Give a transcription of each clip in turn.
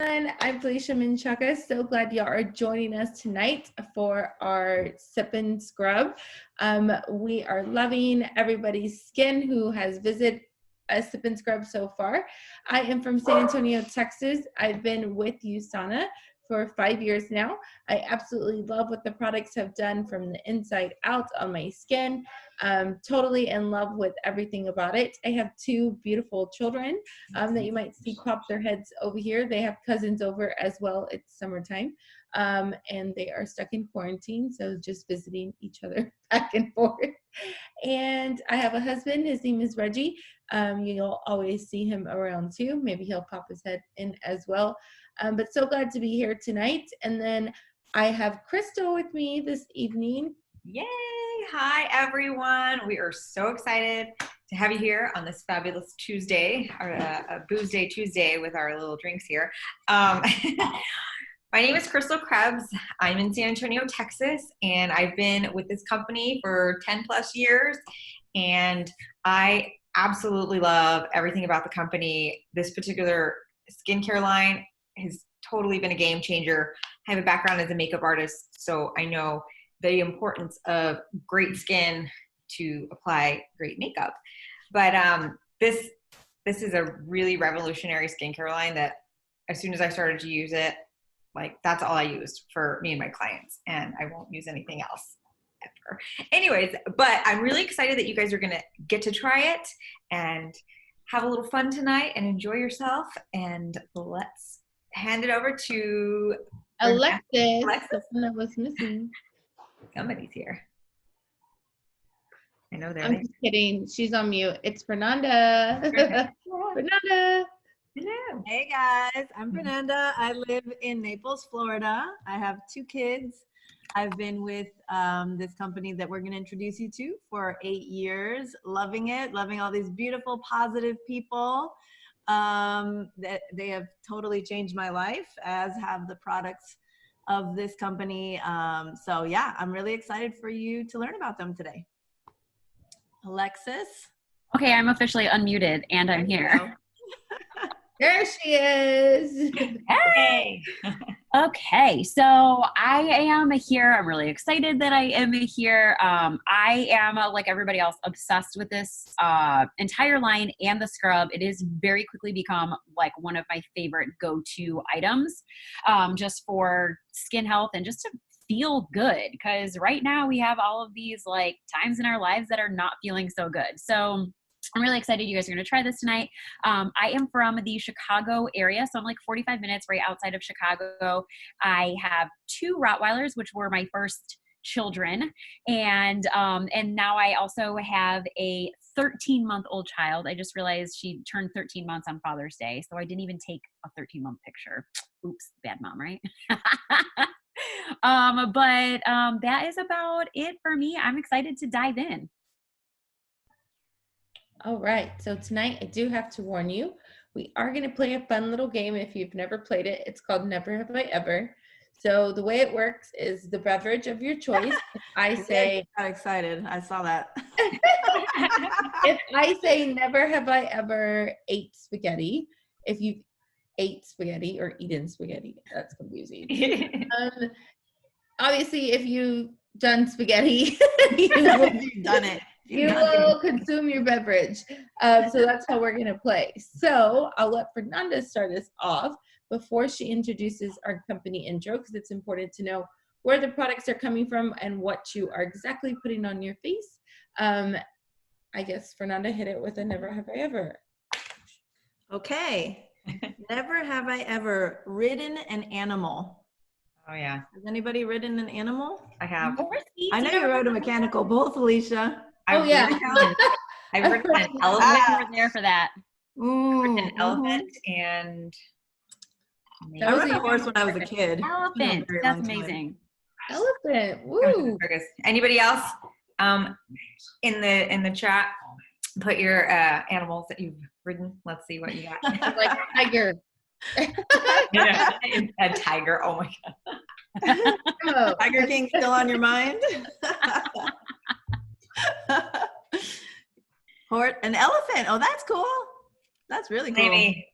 I'm Felicia Menchaca. So glad y'all are joining us tonight for our SipNScrub. We are loving everybody's skin who has visited a SipNScrub so far. I am from San Antonio, Texas. I've been with USANA for 5 years now. I absolutely love what the products have done from the inside out on my skin. Totally in love with everything about it. I have two beautiful children that you might see pop their heads over here. They have cousins over as well. It's summertime. And they are stuck in quarantine, so just visiting each other back and forth. And I have a husband. His name is Reggie. You'll always see him around too. Maybe he'll pop his head in as well. But so glad to be here tonight. And then I have Krystal with me this evening. Yay! Hi, everyone. We are so excited to have you here on this fabulous Tuesday, or a Booze Day Tuesday with our little drinks here. My name is Krystal Krebs. I'm in San Antonio, Texas, and I've been with this company for 10 plus years, and I absolutely love everything about the company. This particular skincare line has totally been a game changer. I have a background as a makeup artist, so I know the importance of great skin to apply great makeup. But this is a really revolutionary skincare line that as soon as I started to use it, like that's all I used for me and my clients, and I won't use anything else ever. Anyways, but I'm really excited that you guys are gonna get to try it and have a little fun tonight and enjoy yourself. And let's hand it over to Alexis. The one that was missing. Somebody's here. I know they're I'm just kidding. She's on mute. It's Fernanda. Fernanda. Hello. Hey guys, I'm Fernanda. I live in Naples, Florida. I have 2 kids. I've been with this company that we're going to introduce you to for 8 years. Loving it, loving all these beautiful, positive people. That they have totally changed my life, as have the products of this company. So yeah, I'm really excited for you to learn about them today. Alexis? Okay, I'm officially unmuted and I'm here. There she is. Hey. Okay, so I am here. I'm really excited that I am here. I am, like everybody else, obsessed with this entire line and the scrub. It has very quickly become like one of my favorite go-to items, just for skin health and just to feel good. Because right now we have all of these like times in our lives that are not feeling so good. So I'm really excited you guys are going to try this tonight. I am from the Chicago area, so I'm like 45 minutes right outside of Chicago. I have 2 Rottweilers, which were my first children, and now I also have a 13-month-old child. I just realized she turned 13 months on Father's Day, so I didn't even take a 13-month picture. Oops, bad mom, right? But that is about it for me. I'm excited to dive in. All right, so tonight I do have to warn you, we are going to play a fun little game. If you've never played it, it's called Never Have I Ever. So the way it works is the beverage of your choice. If I say, I got excited. I saw that. if I say never have I ever ate spaghetti, if you've ate spaghetti or eaten spaghetti, that's confusing. Obviously, if you've done spaghetti, You've done it. You will consume your beverage. So that's how we're going to play. So I'll let Fernanda start us off before she introduces our company intro, because it's important to know where the products are coming from and what you are exactly putting on your face. I guess Fernanda, hit it with a never have I ever. Okay. Never have I ever ridden an animal. Oh yeah. Has anybody ridden an animal? I have. I know you rode a mechanical bull, Felicia. Oh yeah. I've ridden an elephant. I was there for that. An elephant and I rode a horse when I was a kid. Elephant. That's amazing. Elephant. Woo. Anybody else? In the chat, put your animals that you've ridden. Let's see what you got. Like tiger. Yeah, a tiger. Oh my god. Oh. Tiger King still on your mind? An elephant. Oh, that's cool. That's really cool. Maybe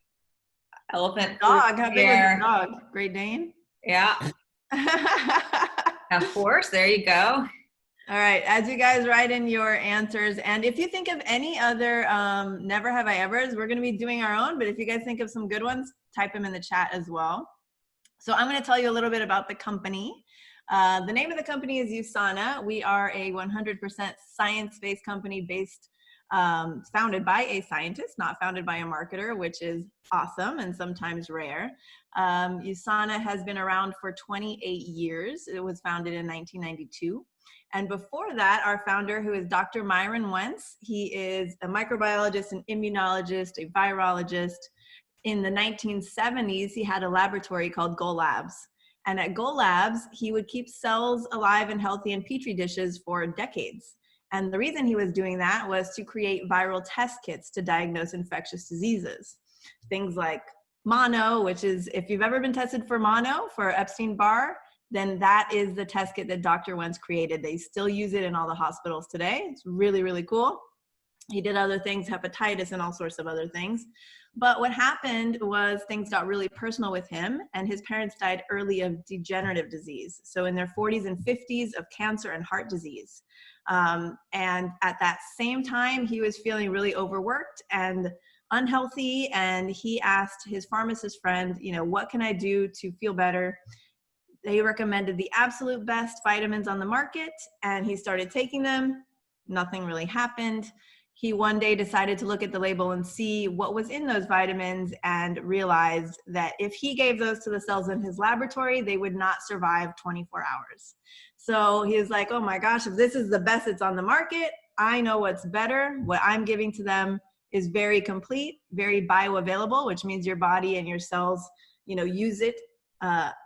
Elephant. Dog. How big is Here. your dog? Great Dane? Yeah. Of course. There you go. All right. As you guys write in your answers, and if you think of any other never have I ever's, we're going to be doing our own. But if you guys think of some good ones, type them in the chat as well. So I'm going to tell you a little bit about the company. The name of the company is USANA. We are a 100% science-based company based, founded by a scientist, not founded by a marketer, which is awesome and sometimes rare. USANA has been around for 28 years. It was founded in 1992. And before that, our founder, who is Dr. Myron Wentz, he is a microbiologist, an immunologist, a virologist. In the 1970s, he had a laboratory called Go Labs. And at Go Labs, he would keep cells alive and healthy in Petri dishes for decades. And the reason he was doing that was to create viral test kits to diagnose infectious diseases. Things like mono, which is, if you've ever been tested for mono, for Epstein-Barr, then that is the test kit that Dr. Wentz created. They still use it in all the hospitals today. It's really, really cool. He did other things, hepatitis and all sorts of other things. But what happened was things got really personal with him, and his parents died early of degenerative disease. So in their 40s and 50s of cancer and heart disease. And at that same time, he was feeling really overworked and unhealthy. And he asked his pharmacist friend, you know, what can I do to feel better? They recommended the absolute best vitamins on the market, and he started taking them. Nothing really happened. He one day decided to look at the label and see what was in those vitamins and realized that if he gave those to the cells in his laboratory, they would not survive 24 hours. So he was like, oh my gosh, if this is the best that's on the market, I know what's better. What I'm giving to them is very complete, very bioavailable, which means your body and your cells, you know, use it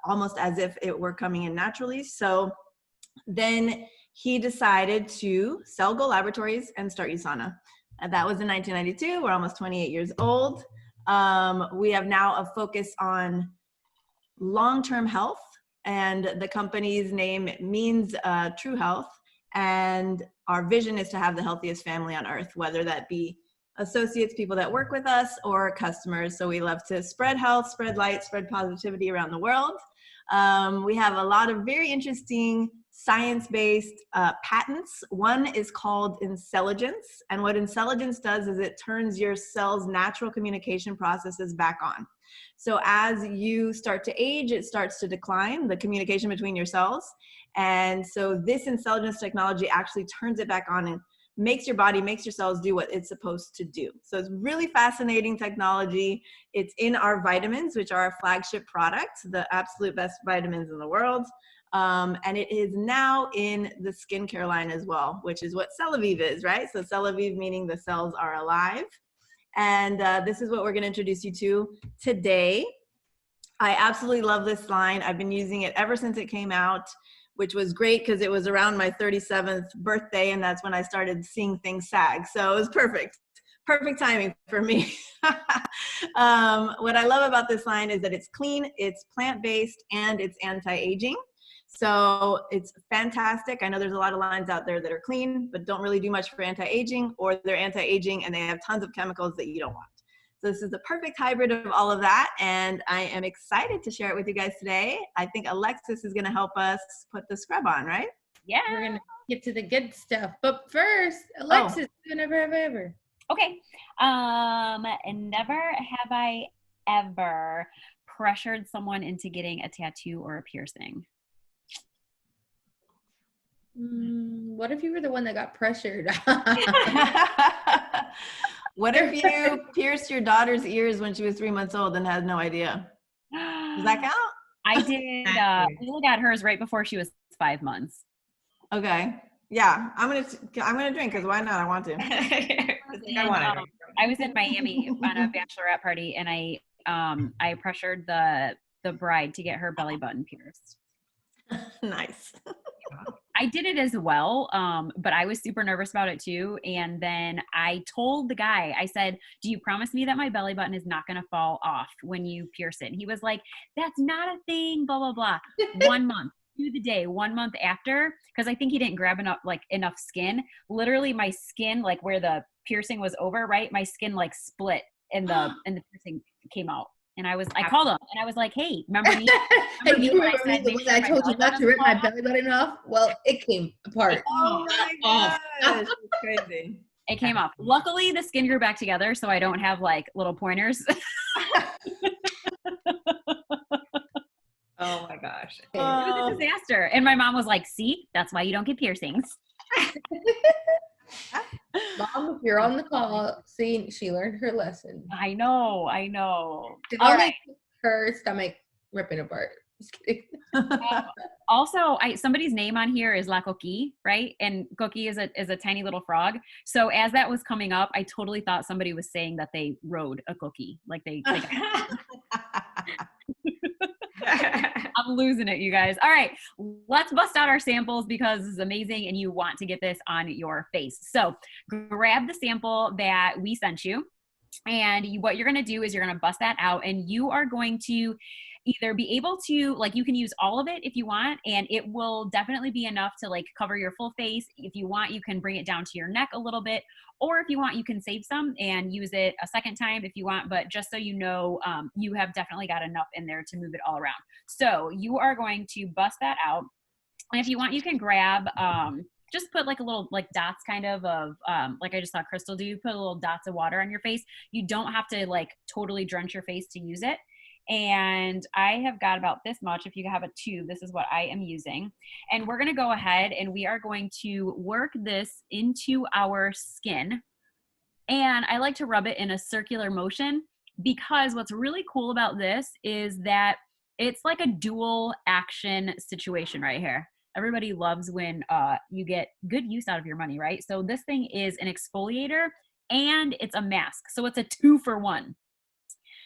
almost as if it were coming in naturally. So then he decided to sell Go Laboratories and start USANA. And that was in 1992. We're almost 28 years old. We have now a focus on long-term health, and the company's name means true health. And our vision is to have the healthiest family on earth, whether that be associates, people that work with us, or customers. So we love to spread health, spread light, spread positivity around the world. We have a lot of very interesting science-based patents. One is called intelligence, and what intelligence does is it turns your cell's natural communication processes back on. So as you start to age, it starts to decline, the communication between your cells. And so this intelligence technology actually turns it back on and makes your body, makes your cells do what it's supposed to do. So it's really fascinating technology. It's in our vitamins, which are our flagship product, the absolute best vitamins in the world. And it is now in the skincare line as well, which is what Celavive is, right? So Celavive meaning the cells are alive. And this is what we're gonna introduce you to today. I absolutely love this line. I've been using it ever since it came out, which was great because it was around my 37th birthday, and that's when I started seeing things sag. So it was perfect. Perfect timing for me. What I love about this line is that it's clean, it's plant-based, and it's anti-aging. So it's fantastic. I know there's a lot of lines out there that are clean, but don't really do much for anti-aging, or they're anti-aging and they have tons of chemicals that you don't want. So this is the perfect hybrid of all of that, and I am excited to share it with you guys today. I think Alexis is gonna help us put the scrub on, right? Yeah. We're gonna get to the good stuff, but first, Alexis, never have I ever. Okay. And never have I ever pressured someone into getting a tattoo or a piercing. What if you were the one that got pressured? What if you pierced your daughter's ears when she was 3 months old and had no idea? Does that count? I did. Leila got hers right before she was 5 months. Okay. Yeah, I'm gonna drink because why not? I want to. I was in Miami on a bachelorette party, and I pressured the bride to get her belly button pierced. Nice. I did it as well, but I was super nervous about it too. And then I told the guy, I said, do you promise me that my belly button is not going to fall off when you pierce it? And he was like, that's not a thing, blah, blah, blah. 1 month to the day, 1 month after, because I think he didn't grab enough skin. Literally my skin, like where the piercing was over, right? My skin like split and the piercing came out. And I called them and I was like, hey, remember me? Hey, Remember you me when I remember me, said the make one sure that I my told you belly not to button's rip my off? belly button off? Well, it came apart. Oh my off. gosh, that's crazy. It came off. Luckily, the skin grew back together, so I don't have like little pointers. Oh my gosh. It was a disaster. And my mom was like, see, that's why you don't get piercings. Mom, if you're on the call, see, she learned her lesson. I know. It All only right. took her stomach ripping apart. Just kidding. Also, somebody's name on here is La Coquille, right? And Coquille is a tiny little frog. So as that was coming up, I totally thought somebody was saying that they rode a cookie. Like they got I'm losing it, you guys. All right, let's bust out our samples because this is amazing and you want to get this on your face. So grab the sample that we sent you. And what you're going to do is you're going to bust that out and you are going to either be able to, like, you can use all of it if you want, and it will definitely be enough to like cover your full face. If you want, you can bring it down to your neck a little bit, or if you want, you can save some and use it a second time if you want, but just so you know, you have definitely got enough in there to move it all around. So you are going to bust that out. And if you want, you can grab, just put like a little like dots kind of like I just saw Krystal do, put a little dots of water on your face. You don't have to like totally drench your face to use it. And I have got about this much. If you have a tube, this is what I am using. And we're going to go ahead and we are going to work this into our skin. And I like to rub it in a circular motion because what's really cool about this is that it's like a dual action situation right here. Everybody loves when you get good use out of your money, right? So this thing is an exfoliator and it's a mask. So it's a 2-for-1.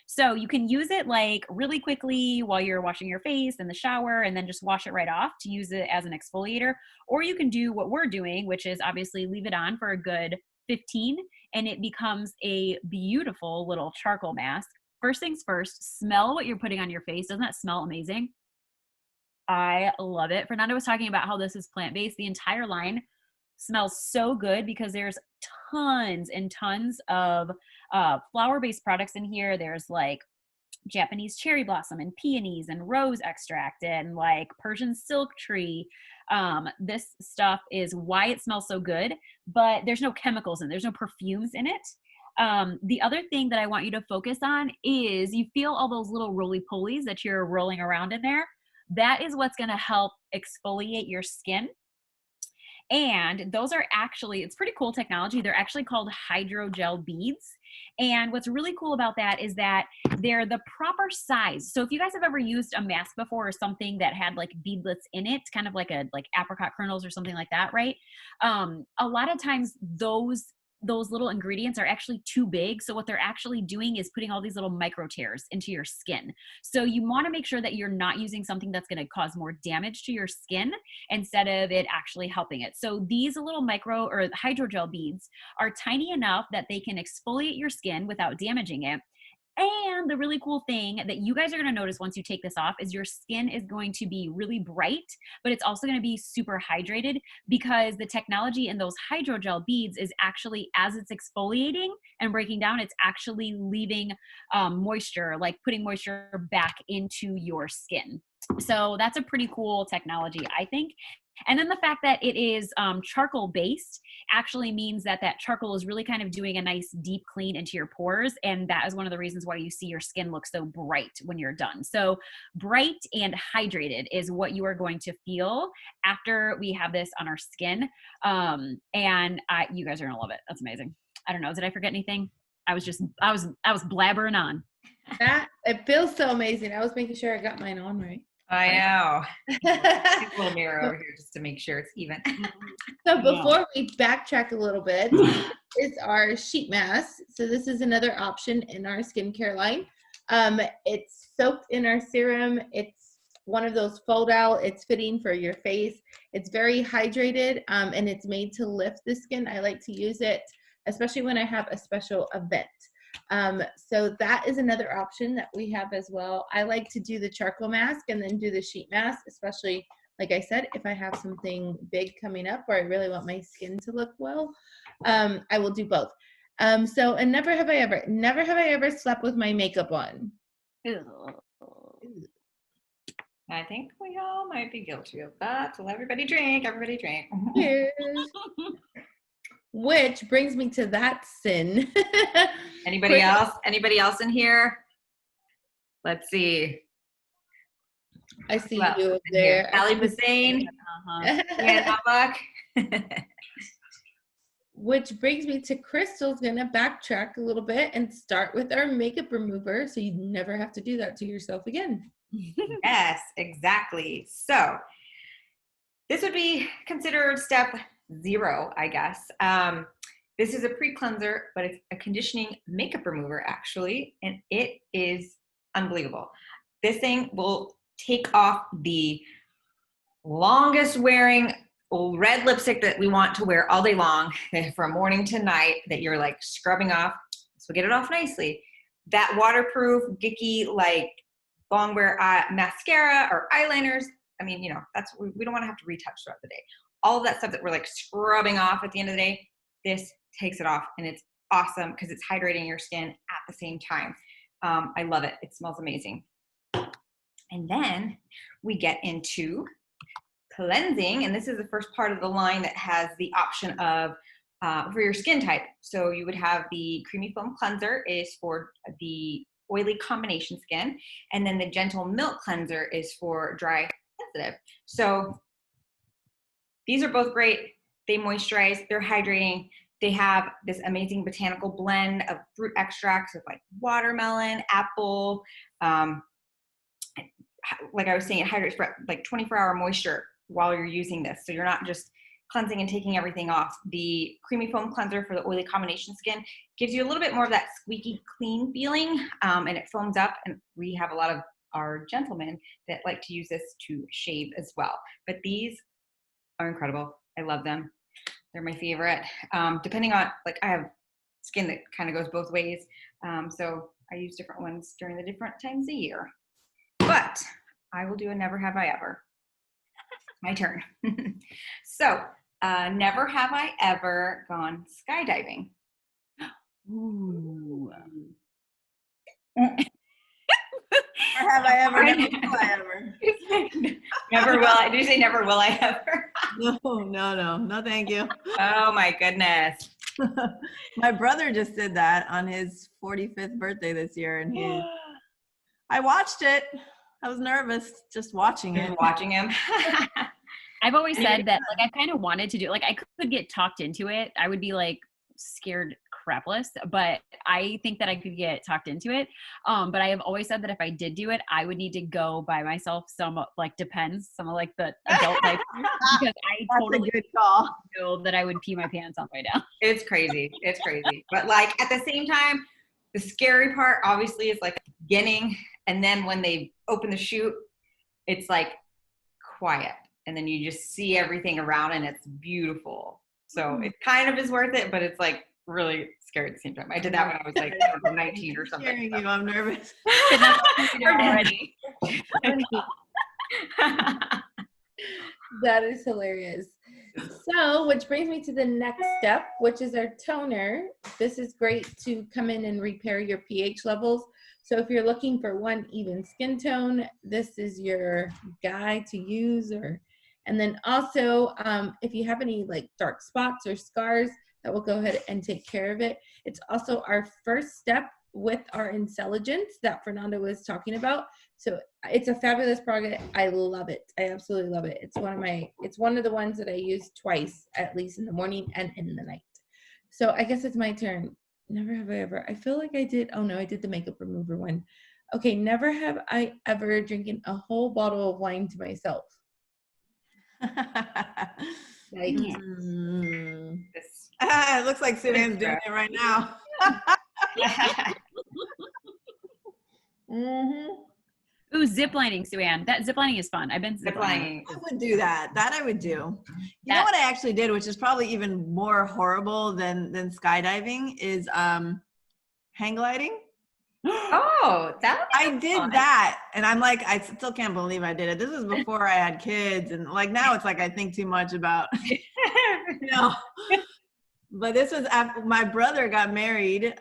So you can use it like really quickly while you're washing your face in the shower and then just wash it right off to use it as an exfoliator. Or you can do what we're doing, which is obviously leave it on for a good 15 and it becomes a beautiful little charcoal mask. First things first, smell what you're putting on your face. Doesn't that smell amazing? I love it. Fernanda was talking about how this is plant-based. The entire line smells so good because there's tons and tons of flower-based products in here. There's like Japanese cherry blossom and peonies and rose extract and like Persian silk tree. This stuff is why it smells so good, but there's no chemicals in it. There's no perfumes in it. The other thing that I want you to focus on is you feel all those little roly-polies that you're rolling around in there. That is what's going to help exfoliate your skin. And those are actually, it's pretty cool technology. They're actually called Hydrogel Beads. And what's really cool about that is that they're the proper size. So if you guys have ever used a mask before or something that had like beadlets in it, kind of like apricot kernels or something like that, right? A lot of times those little ingredients are actually too big. So what they're actually doing is putting all these little micro tears into your skin. So you want to make sure that you're not using something that's going to cause more damage to your skin instead of it actually helping it. So these little micro or hydrogel beads are tiny enough that they can exfoliate your skin without damaging it. And the really cool thing that you guys are going to notice once you take this off is your skin is going to be really bright, but it's also going to be super hydrated because the technology in those hydrogel beads is actually, as it's exfoliating and breaking down, it's actually leaving moisture, like putting moisture back into your skin. So that's a pretty cool technology, I think. And then the fact that it is charcoal based actually means that that charcoal is really kind of doing a nice deep clean into your pores. And that is one of the reasons why you see your skin look so bright when you're done. So bright and hydrated is what you are going to feel after we have this on our skin. You guys are gonna love it. That's amazing. I don't know. Did I forget anything? I was blabbering on. It feels so amazing. I was making sure I got mine on right. I know. A little mirror over here just to make sure it's even. So before we backtrack a little bit, is our sheet mask. So this is another option in our skincare line. It's soaked in our serum. It's one of those fold out. It's fitting for your face. It's very hydrated and it's made to lift the skin. I like to use it, especially when I have a special event. So that is another option that we have as well. I like to do the charcoal mask and then do the sheet mask, especially, like I said, if I have something big coming up or I really want my skin to look well, I will do both. And never have I ever slept with my makeup on. I think we all might be guilty of that. So everybody drink. Everybody drink. Cheers. Which brings me to that sin. Anybody else? Anybody else in here? Let's see. I see you over there. Ali Hussein. Yeah, Buck. Which brings me to Krystal's gonna backtrack a little bit and start with our makeup remover so you never have to do that to yourself again. Yes, exactly. So this would be considered step 0, I guess. This is a pre-cleanser, but it's a conditioning makeup remover actually, and it is unbelievable. This thing will take off the longest wearing red lipstick that we want to wear all day long from morning to night that you're like scrubbing off. So get it off nicely. That waterproof, geeky, like long wear mascara or eyeliners. I mean, you know, that's, we don't want to have to retouch throughout the day. All of that stuff that we're like scrubbing off at the end of the day, this takes it off, and it's awesome because it's hydrating your skin at the same time. I love it. It smells amazing. And then we get into cleansing, and this is the first part of the line that has the option of for your skin type. So you would have the creamy foam cleanser is for the oily combination skin, and then the gentle milk cleanser is for dry sensitive. So these are both great. They moisturize, they're hydrating. They have this amazing botanical blend of fruit extracts of like watermelon, apple. Like I was saying, it hydrates for like 24-hour moisture while you're using this. So you're not just cleansing and taking everything off. The creamy foam cleanser for the oily combination skin gives you a little bit more of that squeaky clean feeling, and it foams up. And we have a lot of our gentlemen that like to use this to shave as well. But these are incredible. I love them. They're my favorite. Depending on, like, I have skin that kind of goes both ways. So I use different ones during the different times of year. But I will do a never have I ever. My turn. So, never have I ever gone skydiving. Ooh. Or have I ever? Never will I ever. Never will I. Did you say never will I ever? No, thank you. Oh my goodness. My brother just did that on his 45th birthday this year, and I watched it. I was nervous just watching it. Watching him. I've always said that, like, I kind of wanted to do, like, I could get talked into it. I would be like scared crapless, but I think that I could get talked into it. But I have always said that if I did do it, I would need to go by myself. Some like Depends, some of like the adult type, because I totally good call. feel that I would pee my pants on the way down. It's crazy. It's crazy. But like at the same time, the scary part obviously is like beginning, and then when they open the chute, it's like quiet, and then you just see everything around, and it's beautiful. So it kind of is worth it, but it's like really scary at the same time. I did that when I was like 19 or something. Hearing you, I'm nervous. Already. That is hilarious. So, which brings me to the next step, which is our toner. This is great to come in and repair your pH levels. So if you're looking for one even skin tone, this is your guy to use. And then also, if you have any like dark spots or scars, that will go ahead and take care of it. It's also our first step with our intelligence that Fernanda was talking about. So it's a fabulous product. I love it. I absolutely love it. It's one of the ones that I use twice, at least in the morning and in the night. So I guess it's my turn. Never have I ever. I feel like I did. Oh no, I did the makeup remover one. Okay, never have I ever drinking a whole bottle of wine to myself. Like, it looks like Suzanne's doing it right now. Ooh, ziplining, Sue-Ann. That ziplining is fun. I've been ziplining. I would do that. That I would do. You know what I actually did, which is probably even more horrible than skydiving, is hang gliding. Oh, that I did fun. that, and I'm like, I still can't believe I did it. This was before I had kids, and like now it's like I think too much about, But this was after my brother got married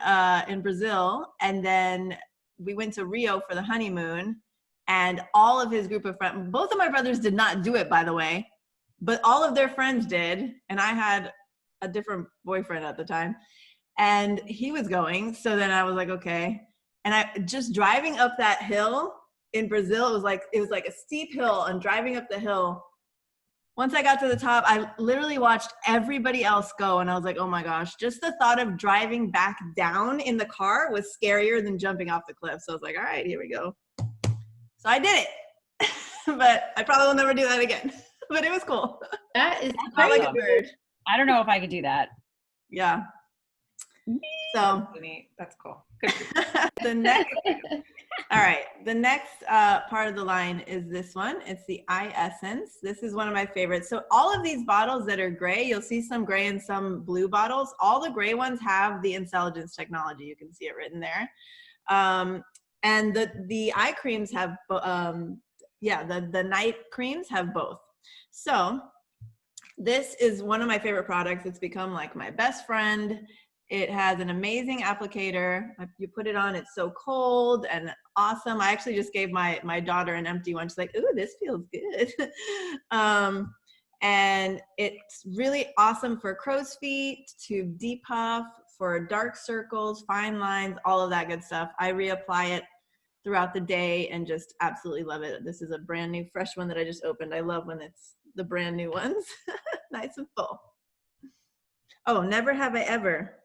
in Brazil, and then we went to Rio for the honeymoon, and all of his group of friends, both of my brothers did not do it, by the way, but all of their friends did. And I had a different boyfriend at the time, and he was going. So then I was like, okay. And I just driving up that hill in Brazil, it was like a steep hill, and driving up the hill, once I got to the top, I literally watched everybody else go, and I was like, oh my gosh, just the thought of driving back down in the car was scarier than jumping off the cliff. So I was like, all right, here we go. So I did it, but I probably will never do that again. But it was cool. That is Felt like a bird. I don't know if I could do that. Yeah. So That's cool. Good. the next, all right, the next part of the line is this one. It's the Eye Essence. This is one of my favorites. So all of these bottles that are gray, you'll see some gray and some blue bottles. All the gray ones have the intelligence technology. You can see it written there. And the eye creams have, the night creams have both. So this is one of my favorite products. It's become like my best friend. It has an amazing applicator. You put it on, it's so cold and awesome. I actually just gave my daughter an empty one. She's like, ooh, this feels good. And it's really awesome for crow's feet, to depuff, for dark circles, fine lines, all of that good stuff. I reapply it throughout the day and just absolutely love it. This is a brand new, fresh one that I just opened. I love when it's the brand new ones. Nice and full. Oh, never have I ever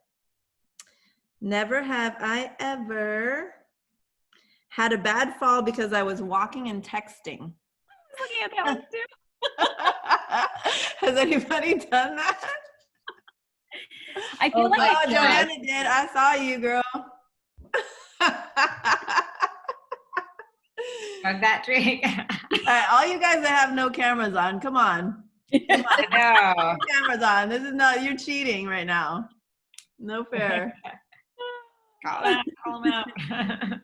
had a bad fall because I was walking and texting. Looking at that one too. Has anybody done that? I feel like oh, Joanna did. I saw you, girl. Drug that drink. All you guys that have no cameras on, come on. Come on. I know. Cameras on. This is not, you're cheating right now. No fair. Call him out. I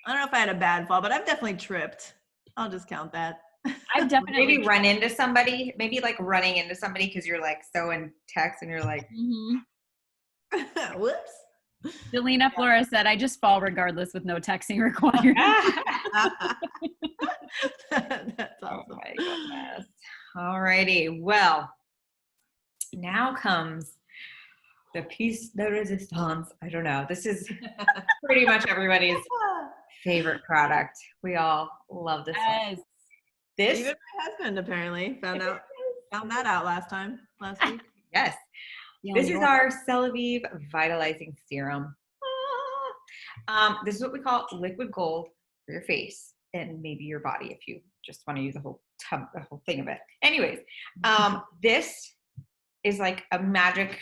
don't know if I had a bad fall, but I've definitely tripped. I'll just count that. I've definitely Maybe run into somebody, maybe like running into somebody because you're like so in text and you're like, Whoops. Delina Flores said, I just fall regardless with no texting required. That's oh awesome. my goodness. All righty. Well, now comes the piece de resistance. I don't know. This is pretty much everybody's favorite product. We all love this one. This, even my husband apparently found that out last week. yes. This is our Celavive Vitalizing Serum. This is what we call liquid gold for your face and maybe your body if you just want to use the whole thing of it. Anyways, this is like a magic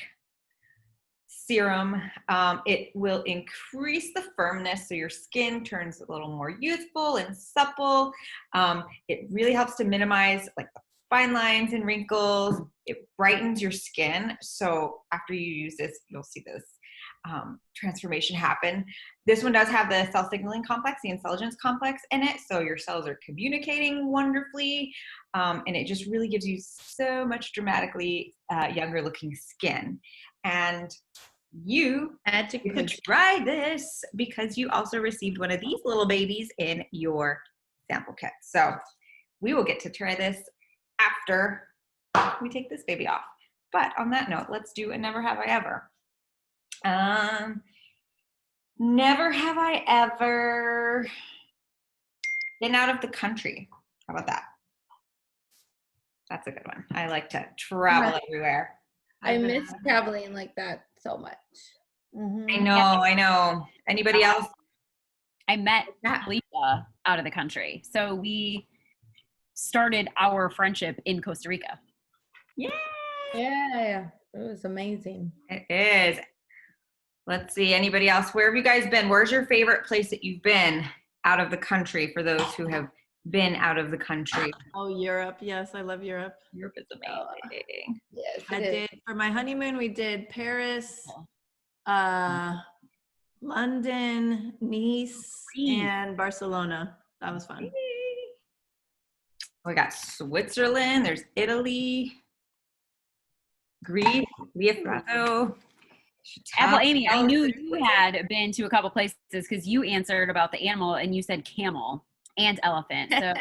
serum. It will increase the firmness so your skin turns a little more youthful and supple. It really helps to minimize like the fine lines and wrinkles. It brightens your skin. So after you use this, you'll see this transformation happen. This one does have the cell signaling complex, the intelligence complex in it. So your cells are communicating wonderfully. And it just really gives you so much dramatically younger looking skin. And you could try this because you also received one of these little babies in your sample kit. So we will get to try this after we take this baby off. But on that note, let's do a never have I ever. Never have I ever been out of the country. How about that? That's a good one. I like to travel everywhere. I miss traveling like that so much. I know. Anybody else? I met Lisa out of the country. So we started our friendship in Costa Rica. Yeah. It was amazing. It is. Let's see. Anybody else? Where have you guys been? Where's your favorite place that you've been out of the country for those who have been out of the country? Oh, Europe. Yes, I love Europe. Europe is amazing. Yes, I did for my honeymoon. We did Paris, London, Nice, and Barcelona. That was fun. We got Switzerland. There's Italy, Greece, Leopardo. Apple Amy, I knew you had been to a couple places because you answered about the animal and you said camel and elephant. So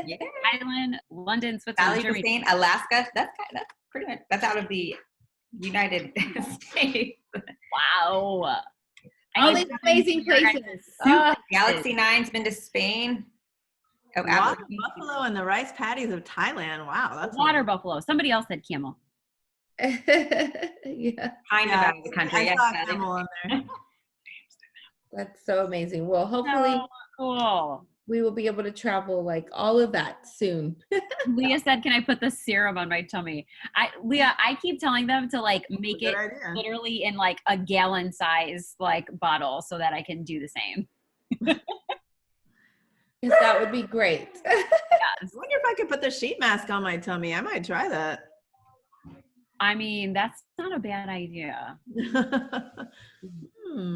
Yeah. Thailand, London, Switzerland, Valley Germany. Bastain, Alaska. That's pretty much, that's out of the United States. Wow. All these amazing places. Galaxy 9's been to Spain. Oh, Water buffalo and the rice patties of Thailand. Wow, that's Water buffalo. Somebody else said camel. Yeah, kind of out of the country. I saw a camel on there. that's so amazing. Well, hopefully So cool. we will be able to travel like all of that soon. Leah said, "Can I put the serum on my tummy?" Leah, I keep telling them to like make it literally in like a gallon size like bottle so that I can do the same. Because that would be great. I wonder if I could put the sheet mask on my tummy. I might try that. I mean, that's not a bad idea.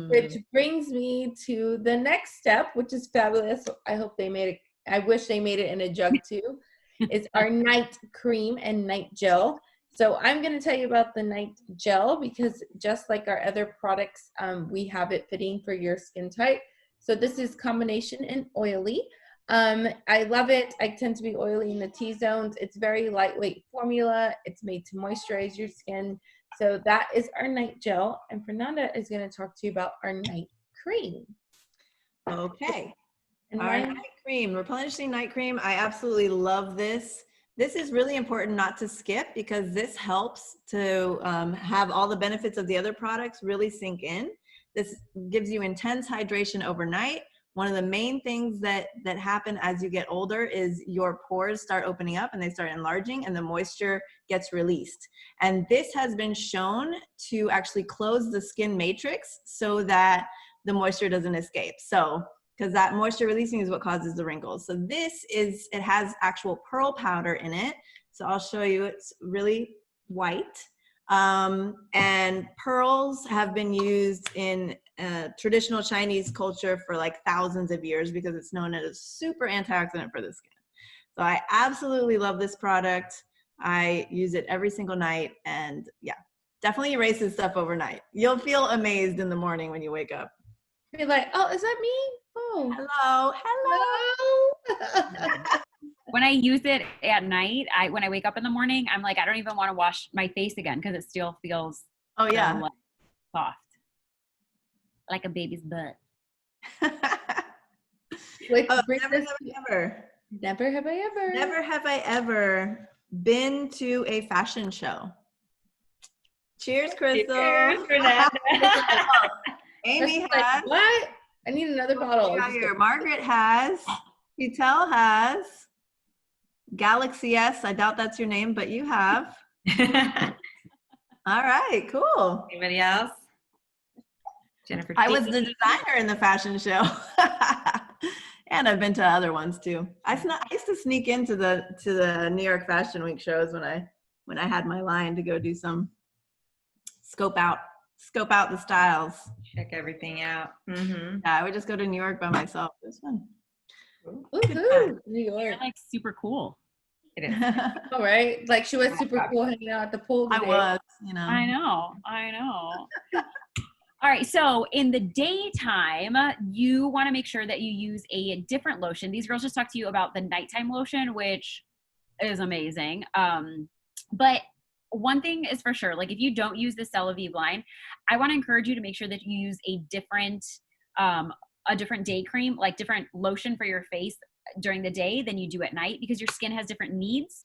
Which brings me to the next step, which is fabulous. I hope they made it. I wish they made it in a jug too. Is our night cream and night gel. So I'm going to tell you about the night gel because just like our other products, we have it fitting for your skin type. So this is combination and oily. I love it. I tend to be oily in the T-zones. It's very lightweight formula. It's made to moisturize your skin. So that is our night gel. And Fernanda is going to talk to you about our night cream. Okay. And Our night cream, replenishing night cream. I absolutely love this. This is really important not to skip because this helps to have all the benefits of the other products really sink in. This gives you intense hydration overnight. One of the main things that happen as you get older is your pores start opening up and they start enlarging and the moisture gets released. And this has been shown to actually close the skin matrix so that the moisture doesn't escape. So, because that moisture releasing is what causes the wrinkles. So it has actual pearl powder in it. So I'll show you, it's really white. And pearls have been used in traditional Chinese culture for like thousands of years because it's known as a super antioxidant for the skin. So I absolutely love this product. I use it every single night and yeah, definitely erases stuff overnight. You'll feel amazed in the morning when you wake up. Be like, oh, is that me? Oh, hello. When I use it at night, when I wake up in the morning, I'm like, I don't even want to wash my face again because it still feels like soft, like a baby's butt. Which never have I ever been to a fashion show. Cheers, Krystal. Cheers, Fernanda. Amy has. Like, what? I need another bottle. Here. Margaret has. Pitel has. Galaxy S. I doubt that's your name, but you have. All right, cool. Anybody else? Jennifer. I was the designer in the fashion show. And I've been to other ones too. I used to sneak into the New York Fashion Week shows when I had my line to go do some scope out the styles. Check everything out. Mm-hmm. Yeah, I would just go to New York by myself. This one. Woohoo! New York. You're like super cool. It is. All right. Like she was super cool hanging out at the pool today. I was, I know. All right. So in the daytime, you want to make sure that you use a different lotion. These girls just talked to you about the nighttime lotion, which is amazing. But one thing is for sure, like if you don't use the Stella Vive line, I want to encourage you to make sure that you use a different day cream, like different lotion for your face during the day than you do at night, because your skin has different needs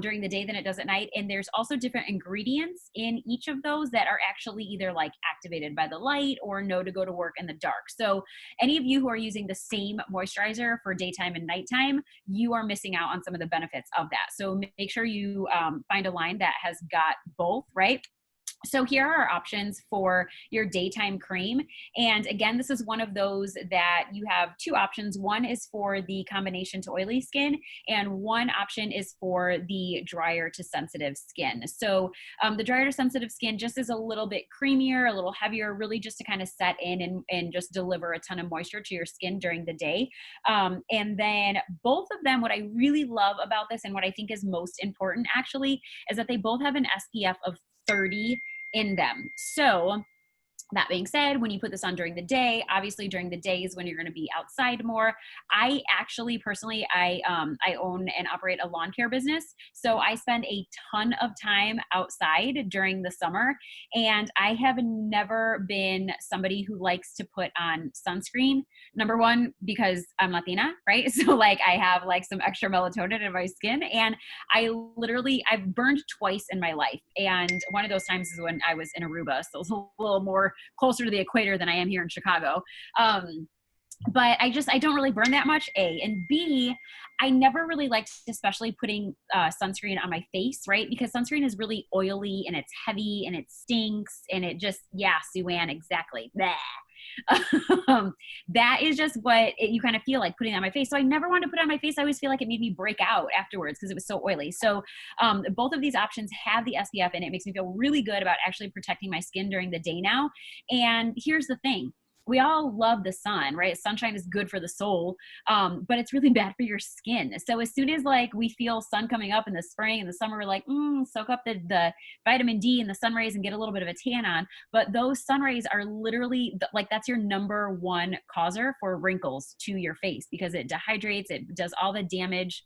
during the day than it does at night. And there's also different ingredients in each of those that are actually either like activated by the light or know to go to work in the dark. So any of you who are using the same moisturizer for daytime and nighttime, you are missing out on some of the benefits of that. So make sure you find a line that has got both, right? So here are our options for your daytime cream. And again, this is one of those that you have two options. One is for the combination to oily skin, and one option is for the drier to sensitive skin. So the drier to sensitive skin just is a little bit creamier, a little heavier, really just to kind of set in and just deliver a ton of moisture to your skin during the day. And then both of them, what I really love about this and what I think is most important actually, is that they both have an SPF of 30 in them. So That being said, when you put this on during the day, obviously during the days when you're going to be outside more, I actually personally, I own and operate a lawn care business. So I spend a ton of time outside during the summer, and I have never been somebody who likes to put on sunscreen. Number one, because I'm Latina, right? So like I have like some extra melatonin in my skin, and I've burned twice in my life. And one of those times is when I was in Aruba. So it's a little more closer to the equator than I am here in Chicago. But I don't really burn that much, A. And B, I never really liked, especially putting sunscreen on my face, right? Because sunscreen is really oily and it's heavy and it stinks and it just, yeah, Sue-Ann, exactly. That is just what you kind of feel like putting it on my face. So I never wanted to put it on my face. I always feel like it made me break out afterwards because it was so oily. So both of these options have the SPF, and it makes me feel really good about actually protecting my skin during the day now. And here's the thing. We all love the sun, right? Sunshine is good for the soul, but it's really bad for your skin. So as soon as like we feel sun coming up in the spring and the summer, we're like, soak up the vitamin D and the sun rays and get a little bit of a tan on. But those sun rays are literally like, that's your number one causer for wrinkles to your face, because it dehydrates, it does all the damage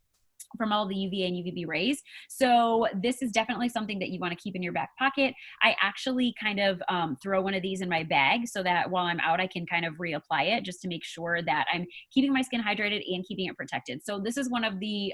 from all the UVA and UVB rays. So this is definitely something that you want to keep in your back pocket. I actually kind of throw one of these in my bag so that while I'm out, I can kind of reapply it just to make sure that I'm keeping my skin hydrated and keeping it protected. So this is one of the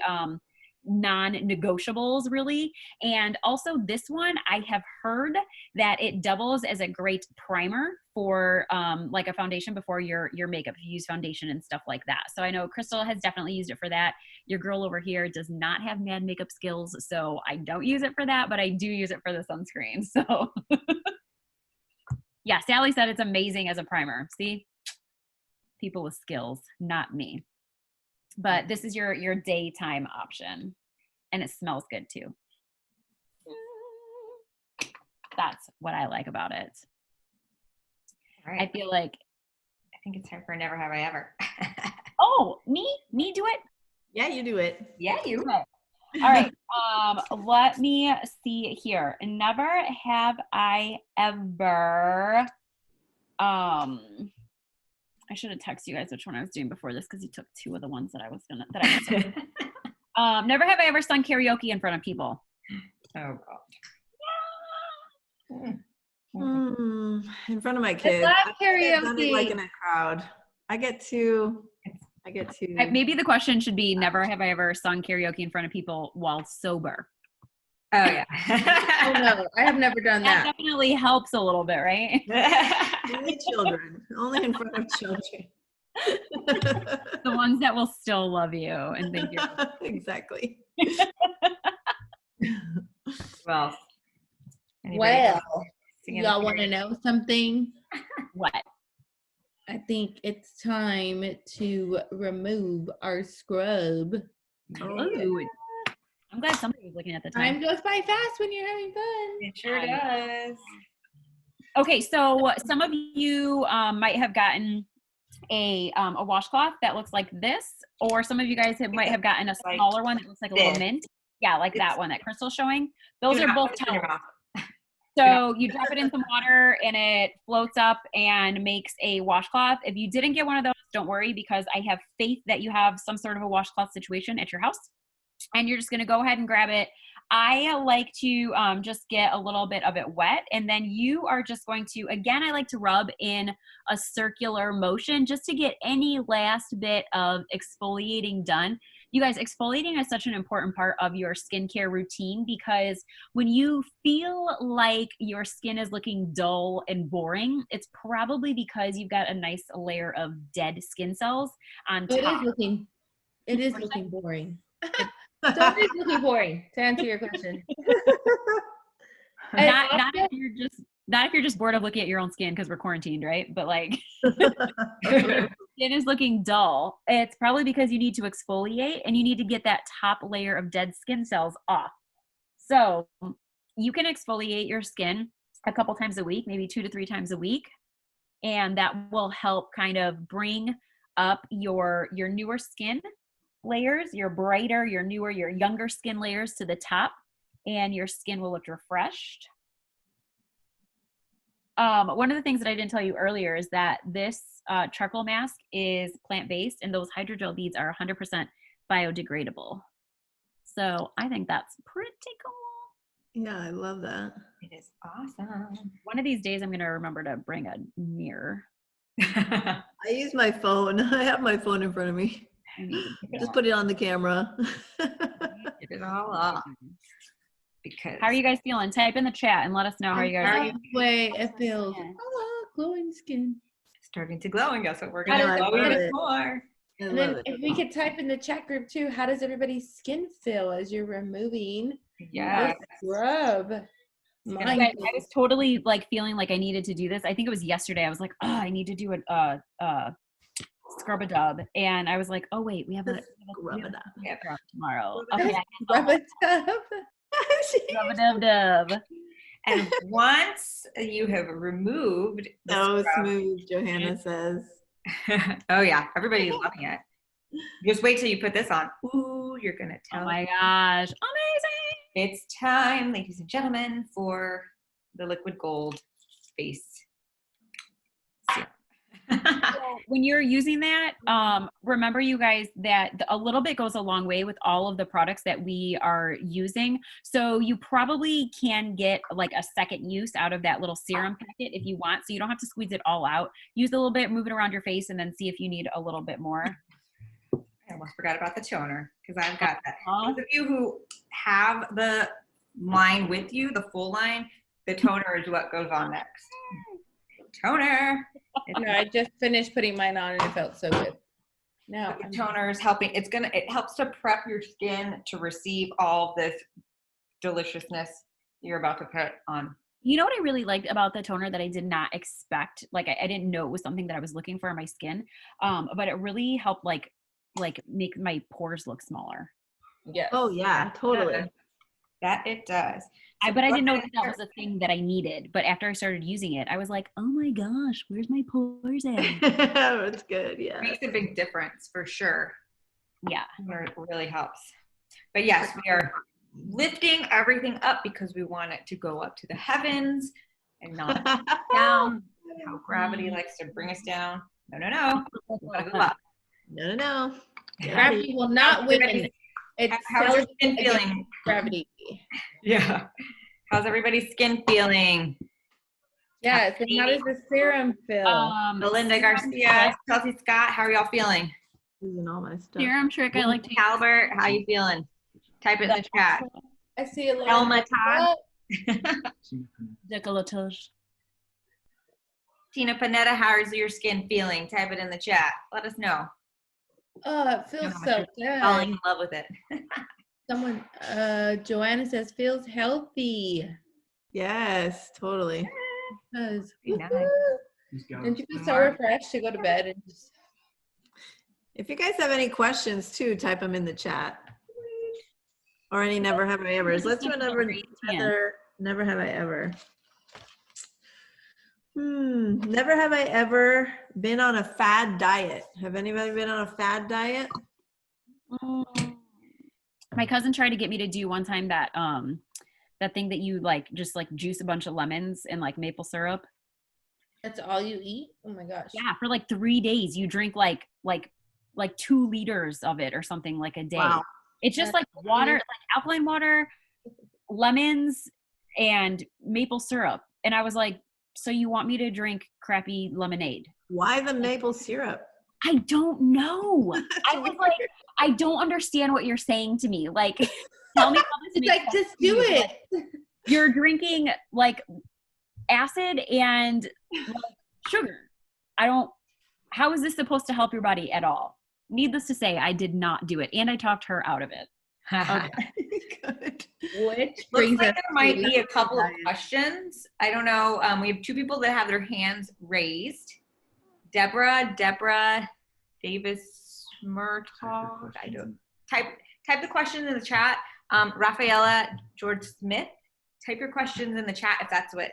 non-negotiables really. And also this one, I have heard that it doubles as a great primer for like a foundation before your makeup, if you use foundation and stuff like that. So I know Krystal has definitely used it for that. Your girl over here does not have mad makeup skills, so I don't use it for that, but I do use it for the sunscreen. So yeah, Sally said it's amazing as a primer. See, people with skills, not me. But this is your daytime option, and it smells good too. That's what I like about it. All right. I feel like I think it's time for Never Have I Ever. oh, me do it. Yeah, you do it. Yeah, you. Okay. All right. Let me see here. Never have I ever. I should have texted you guys which one I was doing before this, because you took two of the ones that I was never have I ever sung karaoke in front of people. Oh God. In front of my kids. love I've done karaoke. it like in a crowd. I get to. Maybe the question should be, never have I ever sung karaoke in front of people while sober. Oh yeah. Oh no, I have never done That that. definitely helps a little bit, right? Only children. Only in front of children. The ones that will still love you and think you're Exactly. Well. Well, y'all want to know something? what? I think it's time to remove our scrub. Ooh. I'm glad somebody was looking at the time. Time goes by fast when you're having fun. It sure does. Okay, so some of you might have gotten a washcloth that looks like this, or some of you guys might have gotten a smaller one that looks like a little mint. Yeah, like that one that Krystal's showing. Those are both towels. So you drop it in some water and it floats up and makes a washcloth. If you didn't get one of those, don't worry, because I have faith that you have some sort of a washcloth situation at your house. And you're just going to go ahead and grab it. I like to just get a little bit of it wet, and then you are just going to, again, I like to rub in a circular motion just to get any last bit of exfoliating done. You guys, exfoliating is such an important part of your skincare routine, because when you feel like your skin is looking dull and boring, it's probably because you've got a nice layer of dead skin cells on top. It is looking boring. So it is looking boring, to answer your question. Not if you're just bored of looking at your own skin because we're quarantined, right? But like, if your skin is looking dull, it's probably because you need to exfoliate and you need to get that top layer of dead skin cells off. So you can exfoliate your skin a couple times a week, maybe 2 to 3 times a week, and that will help kind of bring up your newer skin layers, your brighter, your newer, your younger skin layers to the top, and your skin will look refreshed. one of the things that I didn't tell you earlier is that this charcoal mask is plant-based, and those hydrogel beads are 100% biodegradable. So I think that's pretty cool. Yeah, I love that. It is awesome. One of these days, I'm going to remember to bring a mirror. I use my phone. I have my phone in front of me. I need to pick it Just up. put it on the camera. Get it all up. Because How are you guys feeling? Type in the chat and let us know how you guys I are. love the way it feels. Yeah. Oh, glowing skin. starting to glow, and guess what? We're How gonna does glow it- even more. I And love then it. if we could type in the chat group too, how does everybody's skin feel as you're removing Yeah. the scrub? Guys, Mine I was totally like feeling like I needed to do this. I think it was yesterday. I was like, oh, I need to do a scrub a dub, and I was like, oh wait, we have a Scrub it up. scrub tomorrow. Scrub Okay, it scrub a tub. scrub a dub dub. And once you have removed the So scrub, smooth, Johanna says. oh yeah, everybody's loving it. Just wait till you put this on. Ooh, you're gonna Oh tell. my gosh, amazing! It's time, ladies and gentlemen, for the liquid gold face serum. So when you're using that, remember you guys that a little bit goes a long way with all of the products that we are using. So you probably can get like a second use out of that little serum packet if you want. So you don't have to squeeze it all out. Use a little bit, move it around your face, and then see if you need a little bit more. I almost forgot about the toner because I've got that. Uh-huh. Those of you who have the line with you, the full line, the toner is what goes on next. Toner. No, I just finished putting mine on and it felt so good. Now The toner is helping. It helps to prep your skin to receive all this deliciousness you're about to put on. You know what I really liked about the toner that I did not expect? Like I didn't know it was something that I was looking for in my skin, but it really helped like make my pores look smaller. yes. Oh yeah, totally. That it does. But I didn't know that was a thing that I needed. But after I started using it, I was like, oh my gosh, where's my pores at? That's good. Yeah. Makes a big difference for sure. Yeah. It really helps. But yes, we are lifting everything up because we want it to go up to the heavens and not down. How gravity likes to bring us down. No. We gotta go up. No. Gravity will not win. It's How's your skin feeling? gravity. Yeah. How's everybody's skin feeling? Yes, and how does the serum feel? Melinda Garcia, Chelsea Scott, how are y'all feeling? Using all my stuff. Serum trick I like to use. Albert, how you feeling? Type it in the chat. I see a lot. Elma Todd. Décolletage. Tina Panetta, how's your skin feeling? Type it in the chat. Let us know. Oh, it feels so Falling good. in love with it. Someone, Joanna says, feels healthy. Yes, totally. Does. Very nice. And you feel so refreshed to go to bed and just. If you guys have any questions too, type them in the chat. Or any never have I ever's. Let's do another never have I ever. Never have I ever been on a fad diet. Have anybody been on a fad diet? My cousin tried to get me to do one time that that thing that you like just like juice a bunch of lemons and like maple syrup. That's all you eat? Oh my gosh. Yeah, for like 3 days you drink like 2 liters of it or something like a day. Wow. It's just like water, like alkaline water, lemons, and maple syrup. And I was like, so you want me to drink crappy lemonade? Why the maple syrup? I don't know. I was like, I don't understand what you're saying to me. Like, tell me how this It's makes like, sense just to you. do it. Like, you're drinking like acid and like, sugar. How is this supposed to help your body at all? Needless to say, I did not do it. And I talked her out of it. Good. Which Looks brings like us there might to- be a couple of questions. I don't know. We have 2 people that have their hands raised. Deborah Davis Murtaugh. I don't type the questions in the chat. Rafaela George Smith, type your questions in the chat if that's what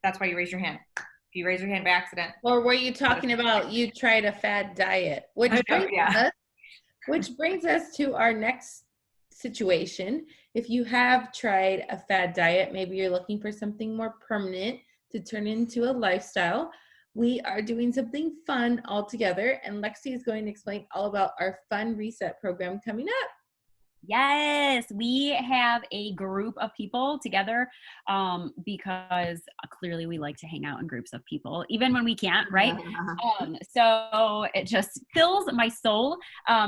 that's why you raise your hand. If you raise your hand by accident. Or were you talking about you tried a fad diet? Which brings us to our next situation. If you have tried a fad diet, maybe you're looking for something more permanent to turn into a lifestyle. We are doing something fun all together, and Lexi is going to explain all about our fun reset program coming up. Yes, we have a group of people together because clearly we like to hang out in groups of people, even when we can't, right? So it just fills my soul.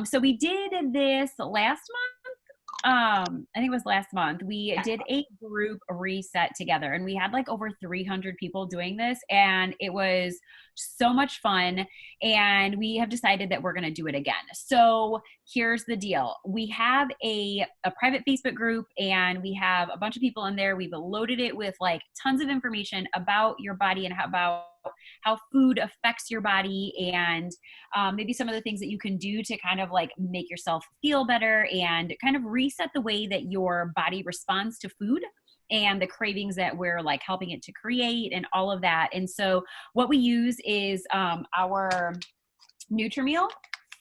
So we did this last month. I think it was last month. We did a group reset together, and we had like over 300 people doing this, and it was so much fun. And we have decided that we're going to do it again. So here's the deal. We have a private Facebook group, and we have a bunch of people in there. We've loaded it with like tons of information about your body and how food affects your body, and maybe some of the things that you can do to kind of like make yourself feel better and kind of reset the way that your body responds to food and the cravings that we're like helping it to create and all of that. And so what we use is our NutriMeal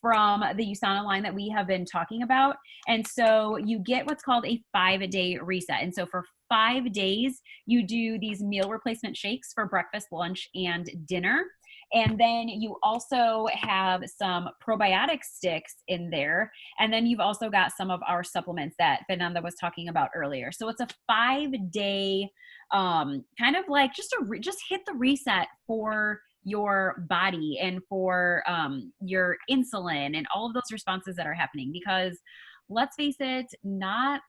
from the USANA line that we have been talking about. And so you get what's called a 5-day reset. And so for 5 days, you do these meal replacement shakes for breakfast, lunch, and dinner. And then you also have some probiotic sticks in there. And then you've also got some of our supplements that Fernanda was talking about earlier. So it's a 5-day kind of like just hit the reset for your body and for your insulin and all of those responses that are happening. Because let's face it, not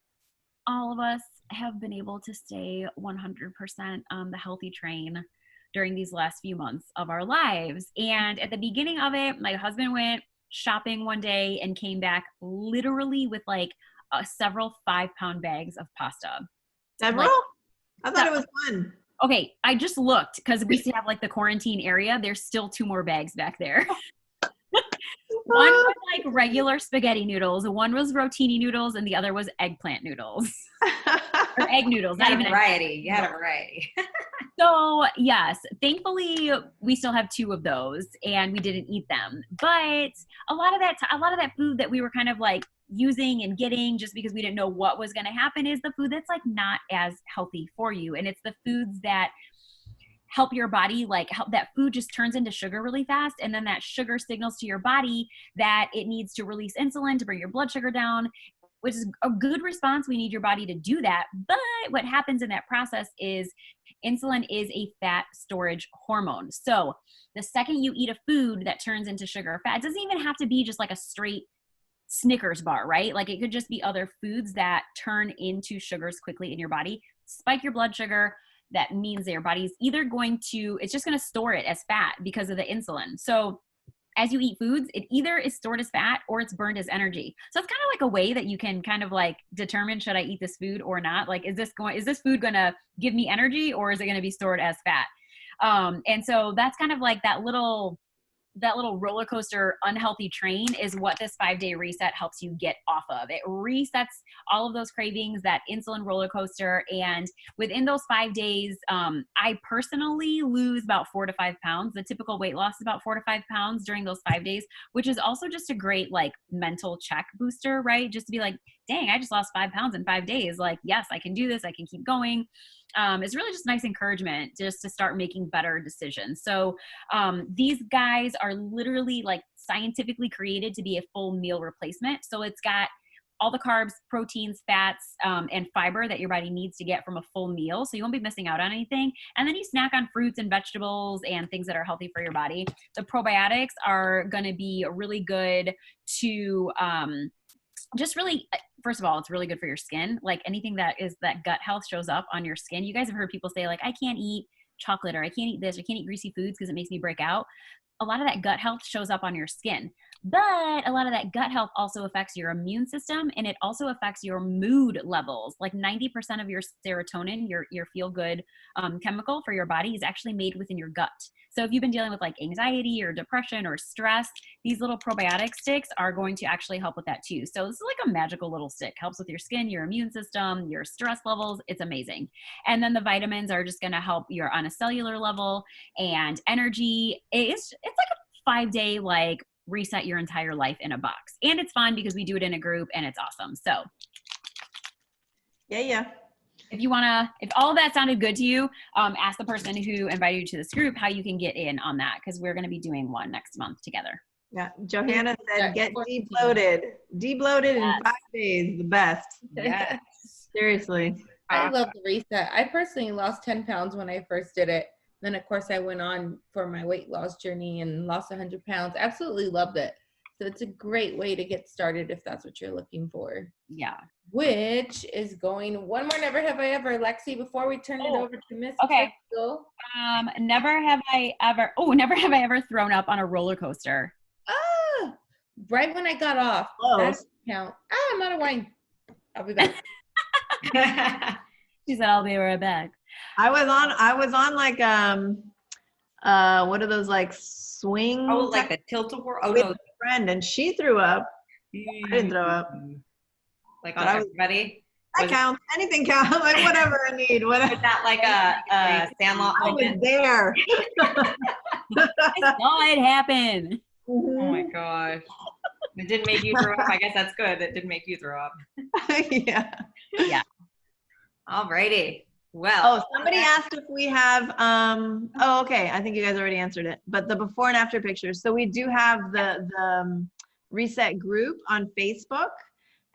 all of us have been able to stay 100% on the healthy train during these last few months of our lives. And at the beginning of it, my husband went shopping one day and came back literally with like several 5-pound bags of pasta. Several? Like, I thought it was one. Okay, I just looked because we still have like the quarantine area. There's still 2 more bags back there. One was like regular spaghetti noodles, one was rotini noodles, and the other was eggplant noodles. Or egg noodles. You had a variety. You had a variety. So yes, thankfully we still have 2 of those and we didn't eat them. But a lot of that food that we were kind of like using and getting just because we didn't know what was going to happen is the food that's like not as healthy for you. And it's the foods that help your body, like help that food just turns into sugar really fast. And then that sugar signals to your body that it needs to release insulin to bring your blood sugar down, which is a good response. We need your body to do that. But what happens in that process is insulin is a fat storage hormone. So the second you eat a food that turns into sugar or fat, it doesn't even have to be just like a straight Snickers bar, right? Like it could just be other foods that turn into sugars quickly in your body, spike your blood sugar. That means that your body's either it's just going to store it as fat because of the insulin. So as you eat foods, it either is stored as fat or it's burned as energy. So it's kind of like a way that you can kind of like determine, should I eat this food or not? Like, is this food going to give me energy or is it going to be stored as fat? And so that's kind of like that little roller coaster unhealthy train is what this 5-day reset helps you get off of. It resets all of those cravings, that insulin roller coaster. And within those 5 days, I personally lose about 4 to 5 pounds. The typical weight loss is about 4 to 5 pounds during those 5 days, which is also just a great like mental check booster, right? Just to be like, dang, I just lost 5 pounds in 5 days. Like, yes, I can do this. I can keep going. It's really just nice encouragement just to start making better decisions. So these guys are literally like scientifically created to be a full meal replacement. So it's got all the carbs, proteins, fats, and fiber that your body needs to get from a full meal. So you won't be missing out on anything. And then you snack on fruits and vegetables and things that are healthy for your body. The probiotics are going to be really good to just really, first of all, it's really good for your skin. Like anything that gut health shows up on your skin. You guys have heard people say like, I can't eat chocolate or I can't eat this, or I can't eat greasy foods because it makes me break out. A lot of that gut health shows up on your skin. But a lot of that gut health also affects your immune system, and it also affects your mood levels. Like 90% of your serotonin, your feel-good chemical for your body, is actually made within your gut. So if you've been dealing with like anxiety or depression or stress, these little probiotic sticks are going to actually help with that too. So this is like a magical little stick. Helps with your skin, your immune system, your stress levels. It's amazing. And then the vitamins are just going to help your on a cellular level and energy. It's like a 5-day like reset your entire life in a box. And it's fun because we do it in a group and it's awesome. So Yeah. if you want to, if all of that sounded good to you, ask the person who invited you to this group how you can get in on that, because we're going to be doing one next month together. Yeah, Johanna said, get 14. de-bloated. De-bloated in Yes. 5 days, the best. Yes. Seriously. I love the reset. I personally lost 10 pounds when I first did it. Then, of course, I went on for my weight loss journey and lost 100 pounds. Absolutely loved it. So it's a great way to get started if that's what you're looking for. Yeah. Which is going one more Never Have I Ever, Lexi, before we turn it over to Miss Okay. Krystal. Never have I ever thrown up on a roller coaster. Ah, right when I got off. Close. That doesn't count. I'm out of wine. I'll be back. She said, I'll be right back. I was on like what are those like swing? Oh, like the tilt-a-whirl. Oh with no, a friend, and she threw up. I didn't throw up. Like But on I was- everybody. That counts. Anything counts. Like whatever I need. Whatever. Was that like a Sandlot I was moment? there. I saw it happen. Oh my gosh. It didn't make you throw up. I guess that's good. It didn't make you throw up. Yeah. Alrighty. Well. Oh, somebody asked if we have, oh, okay. I think you guys already answered it, but the before and after pictures. So we do have the Reset group on Facebook,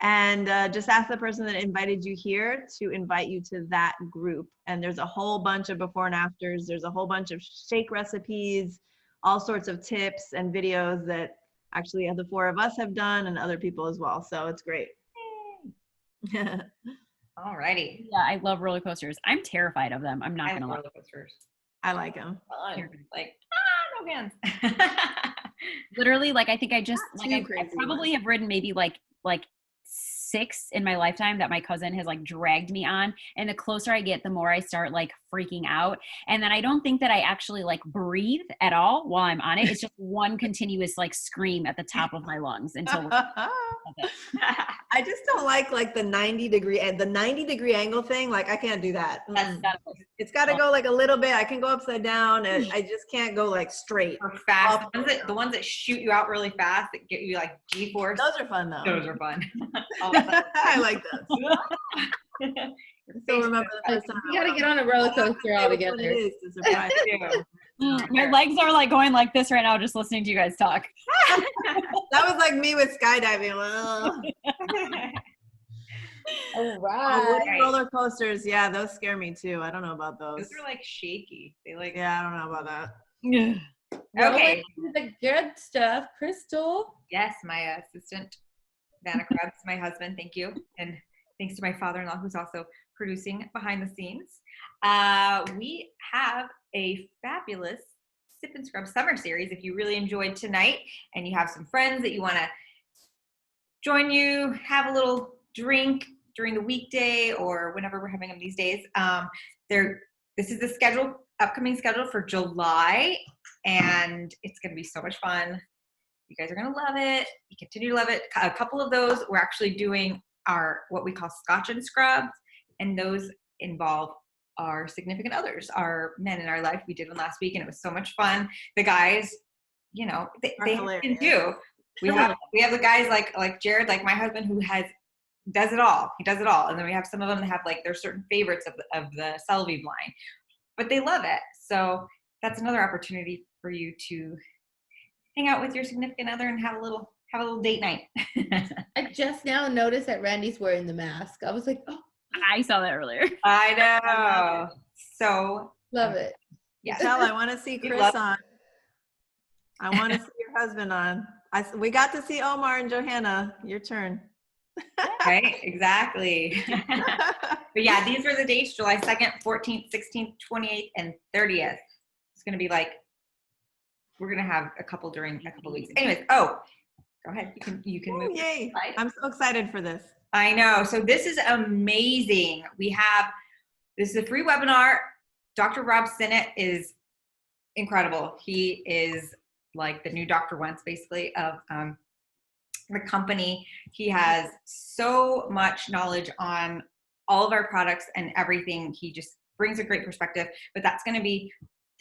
and just ask the person that invited you here to invite you to that group. And there's a whole bunch of before and afters. There's a whole bunch of shake recipes, all sorts of tips and videos that actually the 4 of us have done and other people as well. So it's great. Alrighty. Yeah, I love roller coasters. I'm terrified of them. I'm not I going to like lie. roller coasters. I like them. Fun. Like, no hands. Literally, like, I think I just, Not like, too I crazy probably have ridden maybe like 6 in my lifetime that my cousin has like dragged me on. And the closer I get, the more I start like freaking out. And then I don't think that I actually like breathe at all while I'm on it. It's just one continuous like scream at the top of my lungs until I just don't like the 90-degree and the 90-degree angle thing. Like I can't do that. It's got to go like a little bit. I can go upside down, and I just can't go like straight. Or fast. The ones that shoot you out really fast that get you like G-force. Those are fun though. Those are fun. I like those. Still remember the first time. You got to get on a roller coaster all together. It is to surprise you. my legs are like going like this right now just listening to you guys talk. That was like me with skydiving. All right. Wooden roller coasters, yeah, those scare me too. I don't know about those. Those are like shaky. They like. Yeah, I don't know about that. Okay. The good stuff, Krystal. Yes, my assistant, Vanna Krebs, my husband. Thank you, and thanks to my father-in-law who's also producing behind the scenes. We have a fabulous Sip and Scrub summer series. If you really enjoyed tonight and you have some friends that you want to join you, have a little drink during the weekday or whenever we're having them these days. This is the upcoming schedule for July, and it's going to be so much fun. You guys are going to love it. You continue to love it. A couple of those we're actually doing are what we call Scotch and Scrubs, and those involve our significant others, our men in our life. We did one last week, and it was so much fun. The guys, they can do. We have the guys like Jared, like my husband, who does it all. He does it all. And then we have some of them that have like their certain favorites of the Selvive line, but they love it. So that's another opportunity for you to hang out with your significant other and have a little date night. I just now noticed that Randy's wearing the mask. I was like, oh, I saw that earlier. I know. So love it. yeah. Tell I want to see Chris on. I want to see your husband on. We got to see Omar and Johanna. Your turn. Right, exactly. But yeah, these are the dates: July 2nd, 14th, 16th, 28th, and 30th. It's going to be like, we're going to have a couple during a couple weeks. Anyways, go ahead. You can move. Yay. I'm so excited for this. I know. So this is amazing. This is a free webinar. Dr. Rob Sinnott is incredible. He is like the new Dr. Wentz, basically, of the company. He has so much knowledge on all of our products and everything. He just brings a great perspective. But that's going to be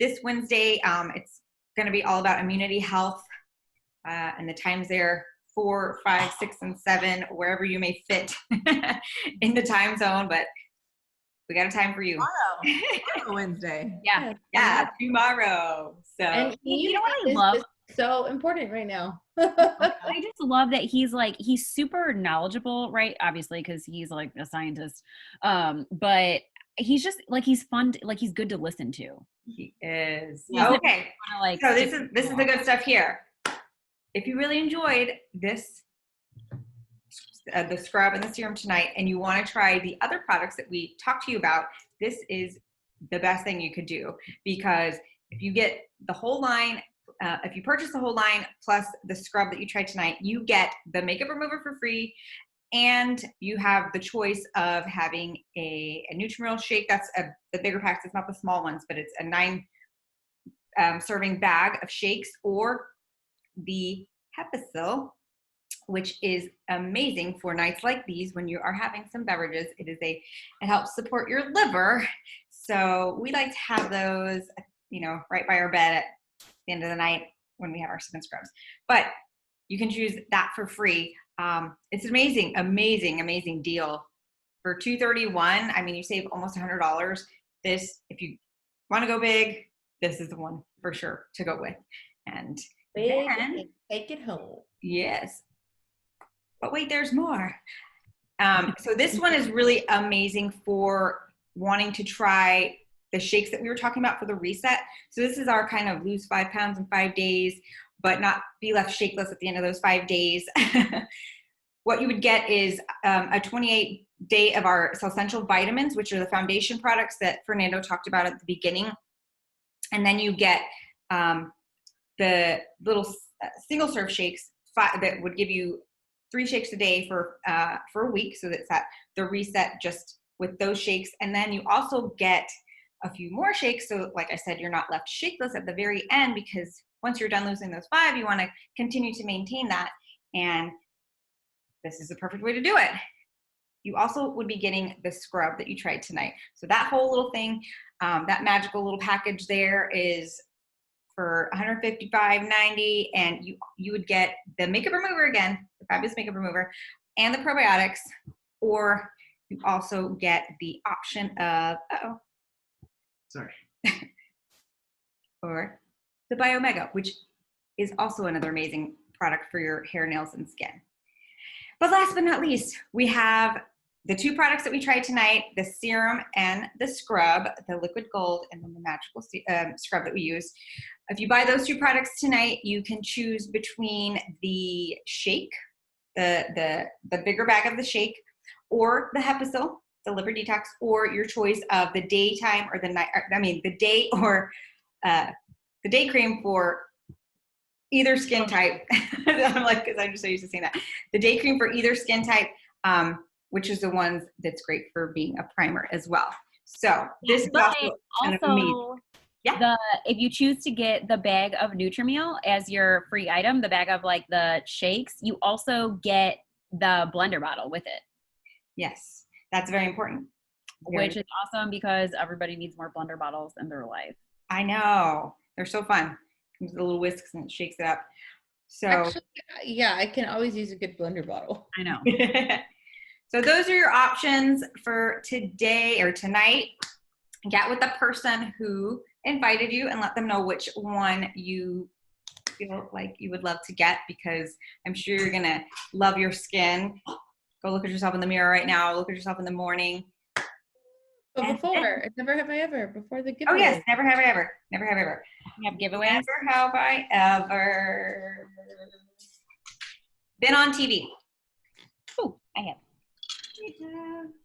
this Wednesday. It's going to be all about immunity, health, and the times there 4, 5, 6, and 7, wherever you may fit in the time zone. But We got a time for you. Tomorrow, Wednesday. Yeah. Yeah, tomorrow. So And You know what I is love? just so important right now. I just love that he's super knowledgeable, right? Obviously, because he's like a scientist. But he's just like he's fun, like he's good to listen to. he is. Yeah. Okay. Kinda like So this is the good stuff here. If you really enjoyed this, the scrub and the serum tonight, and you want to try the other products that we talked to you about, this is the best thing you could do, because if you get the whole line, if you purchase the whole line plus the scrub that you tried tonight, you get the makeup remover for free, and you have the choice of having a Nutrimeal shake. That's the bigger packs. It's not the small ones, but it's a 9 serving bag of shakes, or the Hepasil, which is amazing for nights like these when you are having some beverages. It helps support your liver. So we like to have those, right by our bed at the end of the night when we have our SipNScrubs. But you can choose that for free. It's an amazing deal. For $231, I mean, you save almost $100. This, if you want to go big, this is the one for sure to go with. And Big then, and take it home. yes. But wait, there's more. So this one is really amazing for wanting to try the shakes that we were talking about for the reset. So this is our kind of lose 5 pounds in 5 days, but not be left shakeless at the end of those 5 days. What you would get is a 28-day of our Essential Vitamins, which are the foundation products that Fernando talked about at the beginning. And then you get the little single serve shakes that would give you 3 shakes a day for a week. So that's the reset just with those shakes. And then you also get a few more shakes. So like I said, you're not left shakeless at the very end, because once you're done losing those 5, you want to continue to maintain that. And this is the perfect way to do it. You also would be getting the scrub that you tried tonight. So that whole little thing, that magical little package there is for $155.90, and you would get the makeup remover again, the fabulous makeup remover, and the probiotics, or you also get the option of or the Biomega, which is also another amazing product for your hair, nails, and skin. But last but not least, we have the 2 products that we tried tonight, the serum and the scrub, the liquid gold, and then the magical scrub that we use. If you buy those 2 products tonight, you can choose between the shake, the bigger bag of the shake, or the Hepasil, the liver detox, or your choice of the daytime or the night, the day or the day cream for either skin type. I'm like, because I'm just so used to saying that. The day cream for either skin type, which is the ones that's great for being a primer as well. So this is also amazing. Yeah. If you choose to get the bag of Nutrimeal as your free item, the bag of like the shakes, you also get the blender bottle with it. Yes, that's very important. Which is awesome, because everybody needs more blender bottles in their life. I know. They're so fun. Comes with a little whisks and it shakes it up. So actually, yeah, I can always use a good blender bottle. I know. So those are your options for today or tonight. Get with the person who invited you and let them know which one you feel like you would love to get, because I'm sure you're going to love your skin. Go look at yourself in the mirror right now. Look at yourself in the morning. But before, never have I ever, before the giveaway. Oh yes, never have I ever. Never have I ever. You have giveaways? Never have I ever been on TV. Oh, I have.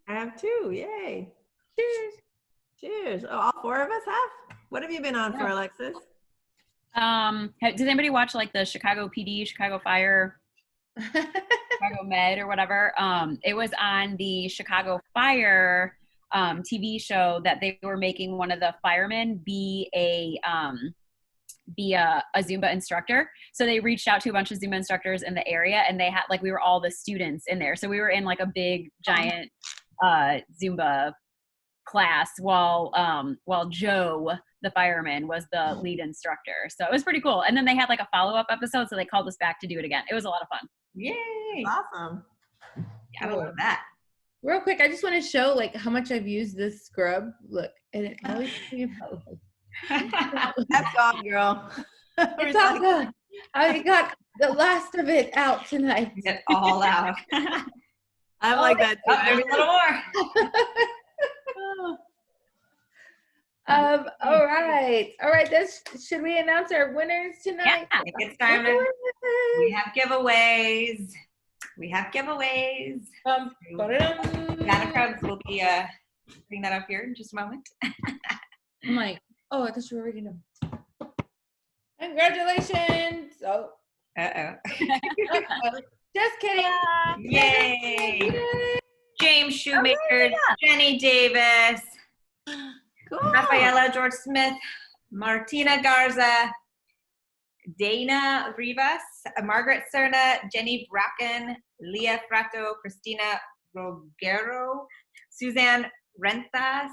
I have 2. Yay. Cheers. Cheers. Oh, all 4 of us have? What have you been on for, Alexis? Does anybody watch like the Chicago PD, Chicago Fire, Chicago Med or whatever? It was on the Chicago Fire TV show that they were making one of the firemen be a Zumba instructor. So they reached out to a bunch of Zumba instructors in the area, and they had like, we were all the students in there. So we were in like a big giant Zumba class while Joe, the fireman, was the lead instructor. So it was pretty cool. And then they had like a follow-up episode, so they called us back to do it again. It was a lot of fun. Yay. Awesome. I love that. real quick, I just want to show like how much I've used this scrub. Look, and it can always be about That's gone, girl. it's all gone. I got the last of it out tonight. Get all out. I'm like that too. Oh, there's a little more. All right. Should we announce our winners tonight? I think it's time to. We have giveaways. Dana Krebs will be bring that up here in just a moment. I'm like, oh, I thought you were reading them. Congratulations. Oh. Just kidding. Yay. James Shoemaker, Jenny Davis, Cool. Rafaela George Smith, Martina Garza, Dana Rivas, Margaret Serna, Jenny Bracken, Leah Frato, Christina Rogero, Suzanne Rentas,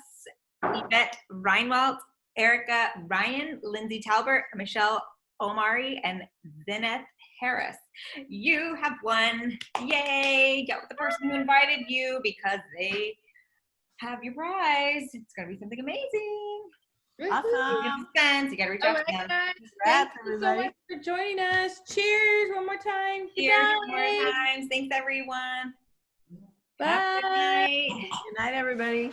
Yvette Reinwald, Erica Ryan, Lindsay Talbert, Michelle Omari, and Zeneth Harris. You have won. Yay! Get with the person who invited you because they have your prize. It's going to be something amazing. Awesome. You got to reach out to them. Thank you so much for joining us. Cheers one more time. Cheers one more time. Thanks, everyone. Bye. Have a good night. Good night, everybody.